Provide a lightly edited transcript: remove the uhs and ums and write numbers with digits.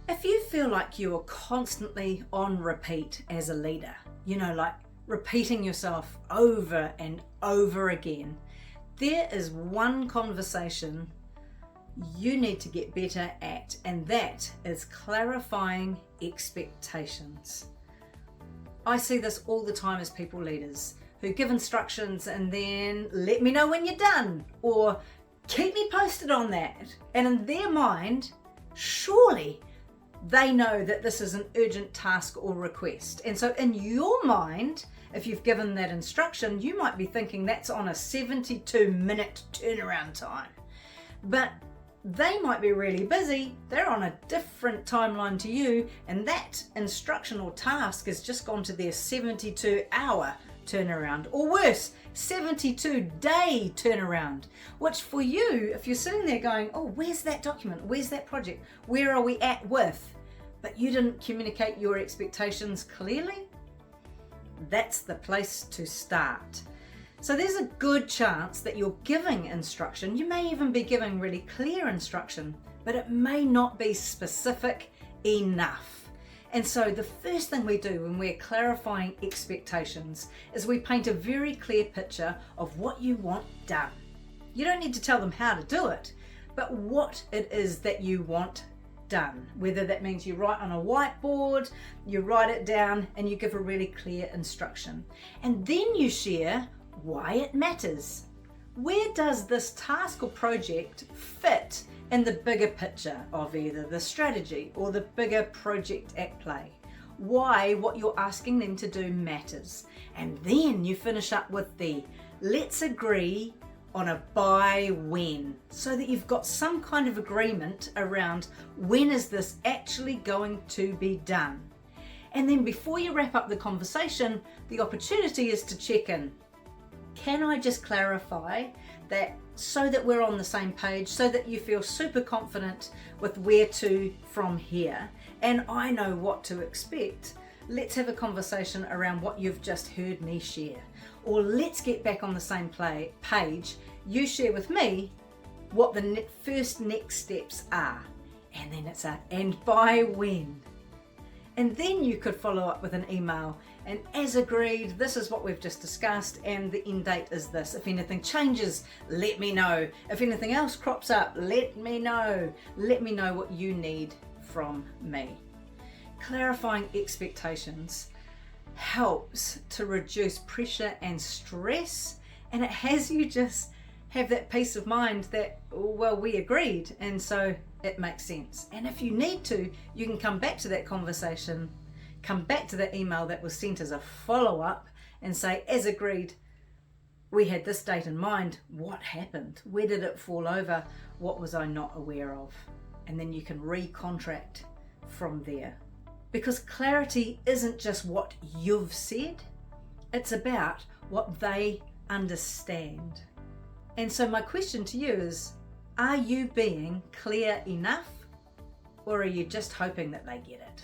If you feel like you are constantly on repeat as a leader, like repeating yourself over and over again, there is one conversation you need to get better at, and that is clarifying expectations. I see this all the time as people leaders who give instructions and then let me know when you're done, or keep me posted on that. And in their mind, surely they know that this is an urgent task or request. And so in your mind, if you've given that instruction, you might be thinking that's on a 72-minute turnaround time. But they might be really busy, they're on a different timeline to you, and that instruction or task has just gone to their 72-hour turnaround, or worse, 72-day turnaround, which for you, if you're sitting there going, oh, where's that document? Where's that project? Where are we at with? But you didn't communicate your expectations clearly, that's the place to start. So there's a good chance that you're giving instruction. You may even be giving really clear instruction, but it may not be specific enough. And so the first thing we do when we're clarifying expectations is we paint a very clear picture of what you want done. You don't need to tell them how to do it, but what it is that you want done. Whether that means you write on a whiteboard, you write it down, and you give a really clear instruction. And then you share why it matters. Where does this task or project fit in the bigger picture of either the strategy or the bigger project at play? Why what you're asking them to do matters. And then you finish up with the let's agree on a by when, so that you've got some kind of agreement around when is this actually going to be done. And then before you wrap up the conversation, the opportunity is to check in. Can I just clarify that so that we're on the same page, so that you feel super confident with where to from here, and I know what to expect? Let's have a conversation around what you've just heard me share. Or let's get back on the same page. You share with me what the first next steps are. And then it's and by when. And then you could follow up with an email. And as agreed, this is what we've just discussed, and the end date is this. If anything changes, let me know. If anything else crops up, let me know. Let me know what you need from me. Clarifying expectations helps to reduce pressure and stress, and it has you just have that peace of mind that, well, we agreed, and so it makes sense. And if you need to, you can come back to that conversation, come back to that email that was sent as a follow-up and say, as agreed, we had this date in mind. What happened? Where did it fall over? What was I not aware of? And then you can recontract from there. Because clarity isn't just what you've said, it's about what they understand. And so my question to you is, are you being clear enough, or are you just hoping that they get it?